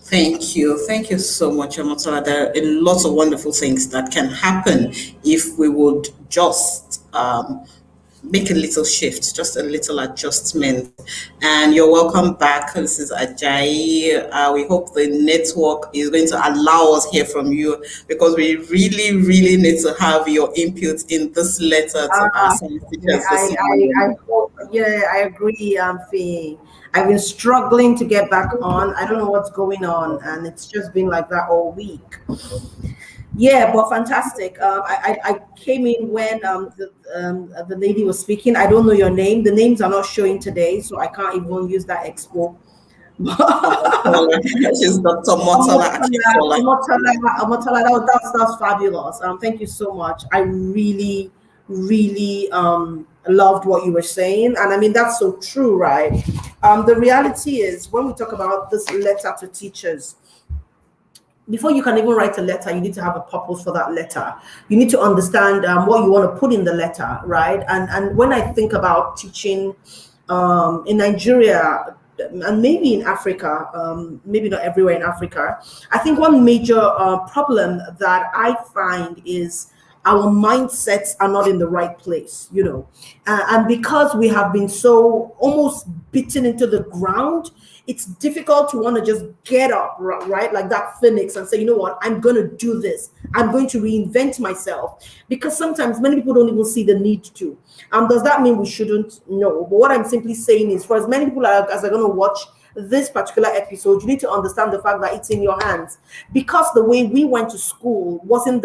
A: Thank you. Thank you so much, Omotola. There are a lot of wonderful things that can happen if we would just make a little shift, just a little adjustment. And you're welcome back. This is Ajayi. We hope the network is going to allow us hear from you, because we really, really need to have your input in this letter to our science teachers this morning.
E: I hope, yeah, I agree, Fee. I've been struggling to get back on. I don't know what's going on, and it's just been like that all week. Yeah, but fantastic. I came in when the lady was speaking. I don't know your name. The names are not showing today, so I can't even use that expo.
A: She's Dr. Omotola.
E: Omotola, that's fabulous. Thank you so much. I really, really loved what you were saying, and I mean that's so true, right? The reality is, when we talk about this letter to teachers, before you can even write a letter, you need to have a purpose for that letter. You need to understand what you want to put in the letter, right? And when I think about teaching in Nigeria, and maybe in Africa, maybe not everywhere in Africa, I think one major problem that I find is our mindsets are not in the right place, you know. And because we have been so almost beaten into the ground, it's difficult to want to just get up, right? Like that phoenix and say, you know what, I'm going to do this. I'm going to reinvent myself. Because sometimes many people don't even see the need to. Does that mean we shouldn't? No. But what I'm simply saying is, for as many people as are going to watch this particular episode, you need to understand the fact that it's in your hands. Because the way we went to school wasn't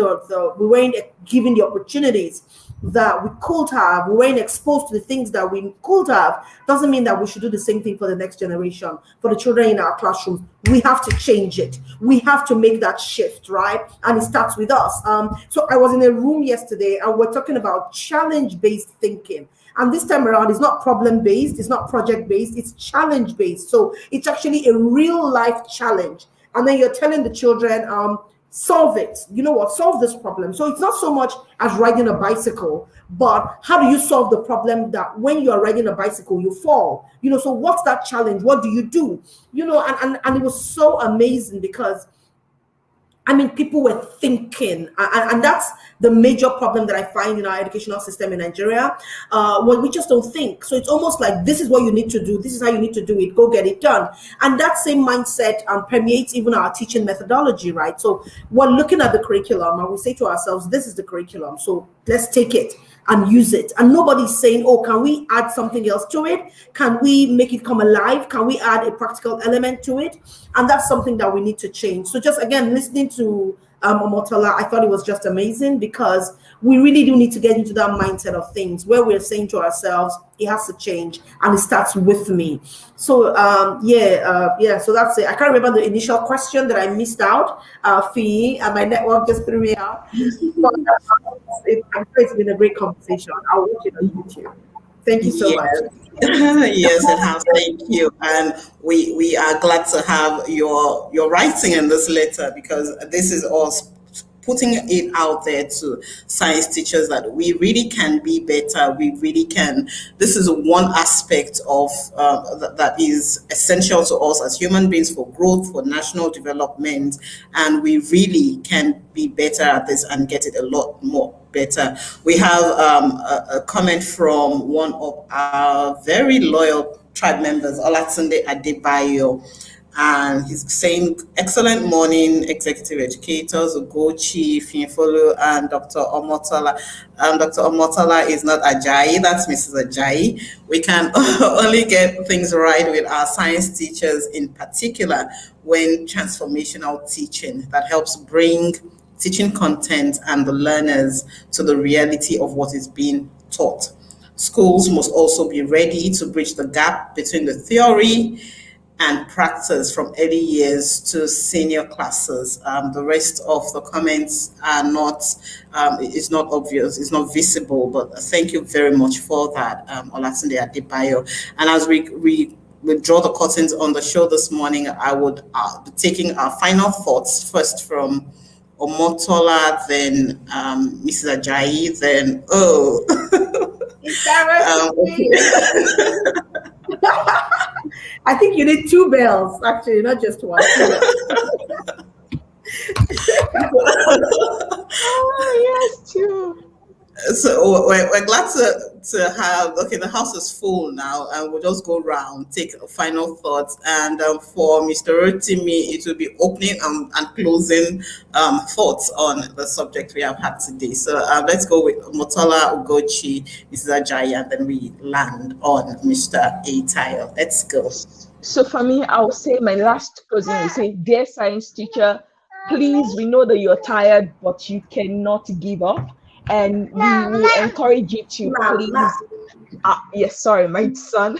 E: we weren't given the opportunities that we could have, we weren't exposed to the things that we could have, doesn't mean that we should do the same thing for the next generation, for the children in our classrooms. We have to change it. We have to make that shift, right? And it starts with us. So I was in a room yesterday and we're talking about challenge-based thinking. And this time around, it's not problem-based, it's not project-based, it's challenge-based. So it's actually a real-life challenge. And then you're telling the children, solve it. You know what? Solve this problem. So it's not so much as riding a bicycle, but how do you solve the problem that when you are riding a bicycle, you fall? You know, so what's that challenge? What do you do? You know, and it was so amazing because I mean, people were thinking, and that's the major problem that I find in our educational system in Nigeria, when we just don't think. So it's almost like, this is what you need to do. This is how you need to do it. Go get it done. And that same mindset permeates even our teaching methodology, right? So we're looking at the curriculum and we say to ourselves, this is the curriculum. So let's take it and use it. And nobody's saying, oh, can we add something else to it? Can we make it come alive? Can we add a practical element to it? And that's something that we need to change. So just again, listening to Omotola, I thought it was just amazing because we really do need to get into that mindset of things where we're saying to ourselves, it has to change and it starts with me. So so that's it. I can't remember the initial question that I missed out, Fee, and my network just threw me out. But it's been a great conversation. I'll watch it on YouTube. Thank you so much.
A: Yes, it has. Thank you. And we are glad to have your writing in this letter, because this is us putting it out there to science teachers that we really can be better. We really can. This is one aspect of that is essential to us as human beings for growth, for national development, and we really can be better at this and get it a lot more better. We have a comment from one of our very loyal tribe members, Olatunde Adebayo. And he's saying, excellent morning, executive educators, Ugochi, Finfolo, and Dr. Omotola. Dr. Omotola is not Ajayi, that's Mrs. Ajayi. We can only get things right with our science teachers, in particular, when transformational teaching that helps bring teaching content and the learners to the reality of what is being taught. Schools must also be ready to bridge the gap between the theory and practice from early years to senior classes. The rest of the comments are not, it's not obvious, it's not visible, but thank you very much for that, Olatunde Adebayo. And as we draw the curtains on the show this morning, I would be taking our final thoughts first from Omotola, then Mrs. Ajayi, then
E: I think you need two bells, actually, not just one.
B: Oh, yes, too.
A: So we're glad to to have, okay, the house is full now, and we'll just go round, take final thoughts. And for Mr. Rotimi, it will be opening and closing thoughts on the subject we have had today. So let's go with Motola, Ugochi, Mrs. Ajayi, and then we land on Mr. Etayo. Let's go.
B: So for me, I'll say my last closing will say, dear science teacher, please, we know that you're tired, but you cannot give up. And we will encourage you to please, yes, sorry, my son.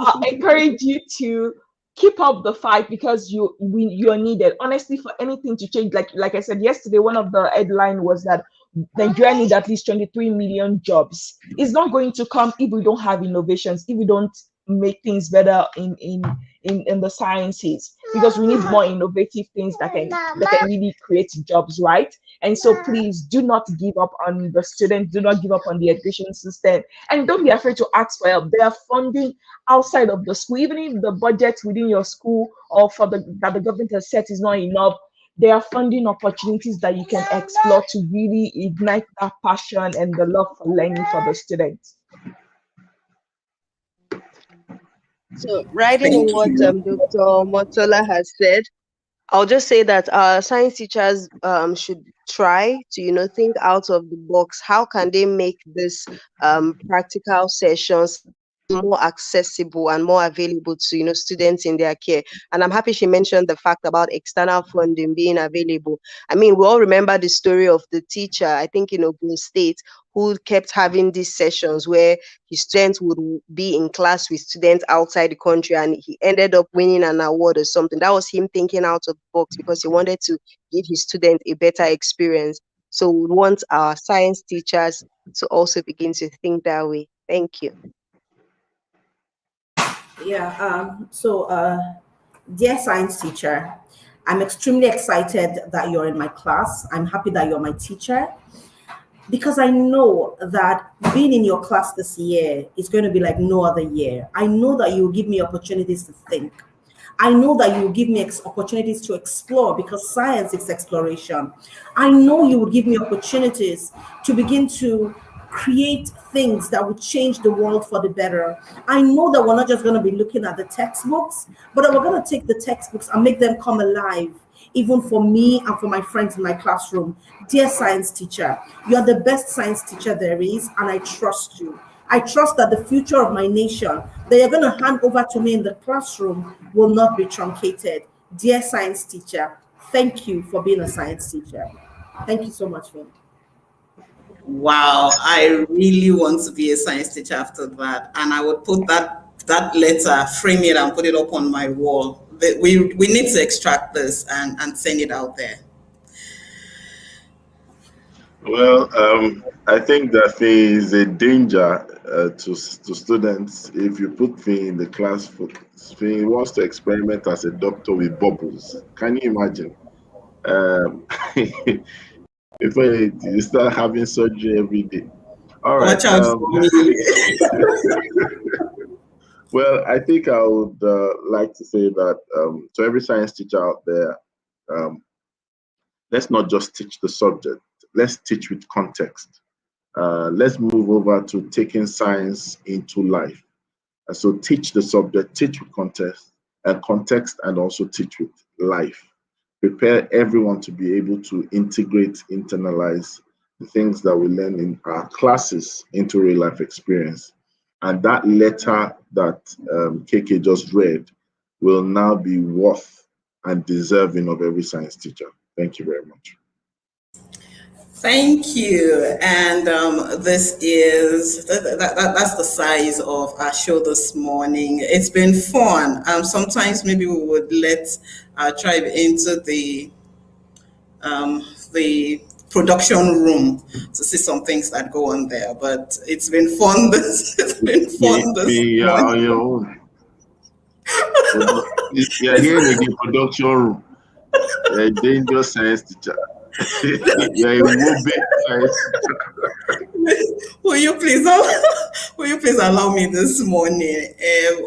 B: I encourage you to keep up the fight, because you're needed. Honestly, for anything to change, like I said yesterday, one of the headline was that Nigeria needs at least 23 million jobs. It's not going to come if we don't have innovations, if we don't make things better in the sciences, because we need more innovative things that can really create jobs, right? And so please do not give up on the students, do not give up on the education system, and don't be afraid to ask for help. There are funding outside of the school, even if the budget within your school or that the government has set is not enough. There are funding opportunities that you can explore to really ignite that passion and the love for learning for the students.
D: So, riding on what Dr. Motola has said, I'll just say that science teachers should try to, think out of the box. How can they make this practical sessions more accessible and more available to students in their care? And I'm happy she mentioned the fact about external funding being available. I mean, we all remember the story of the teacher, I think in Ogun State, who kept having these sessions where his students would be in class with students outside the country, and he ended up winning an award or something. That was him thinking out of the box, because he wanted to give his students a better experience. So we want our science teachers to also begin to think that way. Thank you.
E: Yeah. Dear science teacher, I'm extremely excited that you're in my class. I'm happy that you're my teacher, because I know that being in your class this year is going to be like no other year. I know that you will give me opportunities to think. I know that you will give me opportunities to explore, because science is exploration. I know you will give me opportunities to begin to create things that would change the world for the better. I know that we're not just going to be looking at the textbooks, but that we're going to take the textbooks and make them come alive, even for me and for my friends in my classroom. Dear science teacher, you're the best science teacher there is, and I trust you. I trust that the future of my nation that you're going to hand over to me in the classroom will not be truncated. Dear science teacher, thank you for being a science teacher. Thank you so much, Vin.
A: Wow, I really want to be a science teacher after that. And I would put that letter, frame it and put it up on my wall. We need to extract this and send it out there.
F: Well, I think that there is a danger to students if you put me in the class. He wants to experiment as a doctor with bubbles. Can you imagine? If you start having surgery every day. All right. Well, I think I would like to say that to every science teacher out there, let's not just teach the subject. Let's teach with context. Let's move over to taking science into life. And so teach the subject, teach with context, and also teach with life. Prepare everyone to be able to integrate, internalize the things that we learn in our classes into real life experience. And that letter that KK just read will now be worth and deserving of every science teacher. Thank you very much.
A: Thank you. And this is that's the size of our show this morning. It's been fun. Sometimes maybe we would let our tribe into the production room to see some things that go on there. But it's been fun. It's been fun this
F: morning. On your own. You're here in the production room. You're a dangerous science teacher.
A: Will you please allow me this morning?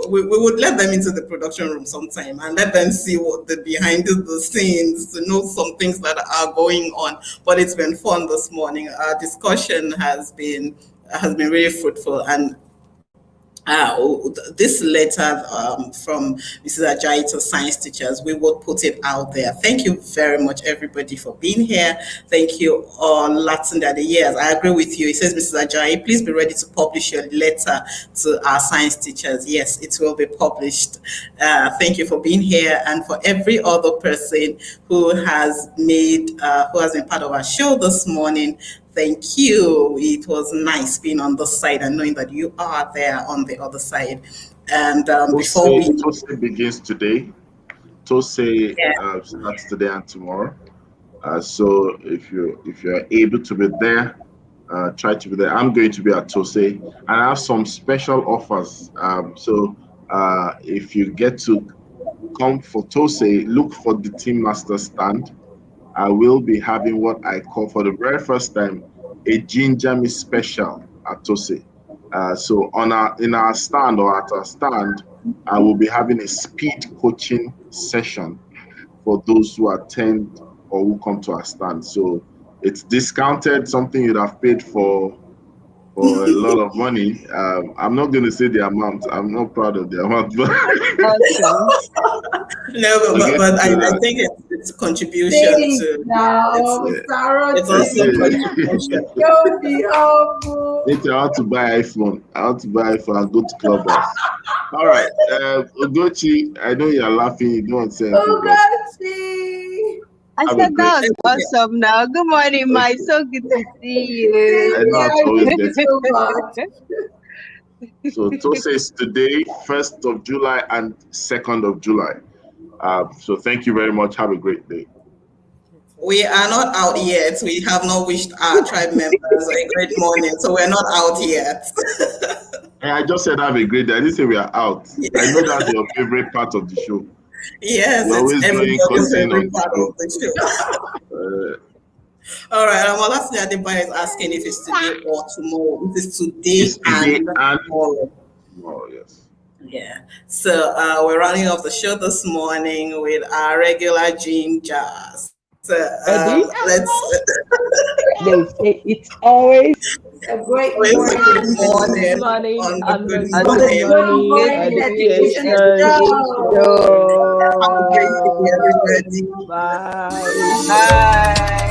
A: We would let them into the production room sometime and let them see what the behind the scenes, to know some things that are going on. But it's been fun this morning. Our discussion has been has been really fruitful. And this letter from Mrs. Ajayi to science teachers, we will put it out there. Thank you very much, everybody, for being here. Thank you all. Latinda the years. I agree with you. It says, Mrs. Ajayi, please be ready to publish your letter to our science teachers. Yes, it will be published. Thank you for being here, and for every other person who has been part of our show this morning. Thank you. It was nice being on this side and knowing that you are there on the other side. And before
F: TOSE begins today. TOSE starts today and tomorrow. So if you're able to be there, try to be there. I'm going to be at TOSE, and I have some special offers. So if you get to come for TOSE, look for the Team Master stand. I will be having what I call, for the very first time, a Ginger Me special at TOSE. So in our stand, or at our stand, I will be having a speed coaching session for those who attend or who come to our stand. So it's discounted, something you'd have paid for a lot of money. I'm not going to say the amount. I'm not proud of the amount. But
A: no, but I think it's a contribution to.
E: Sarah,
A: it's also a contribution.
F: I want to buy iPhone. I go to Clubhouse. All right. Ugochi, I know you're laughing. You don't say anything.
E: Ugochi.
D: I said that was awesome now. Good morning, Mike. So good to see you.
F: I know it's always better. So TOSE is today, 1st of July and 2nd of July. So thank you very much. Have a great day.
A: We are not out yet. We have not wished our tribe members a great morning, so we're not out yet.
F: I just said have a great day. I didn't say we are out. I know that's your favorite part of the show.
A: Yes, it's everybody's favorite part of the show. All right, lastly, Adebayo is asking if it's today or tomorrow. It is today and tomorrow.
F: Tomorrow, yes.
A: Yeah. So we're running off the show this morning with our regular gingers. So let's.
B: They say it's always
E: a great
A: morning
B: on the
A: morning
B: education
A: show. Have a great day, everybody.
B: Bye.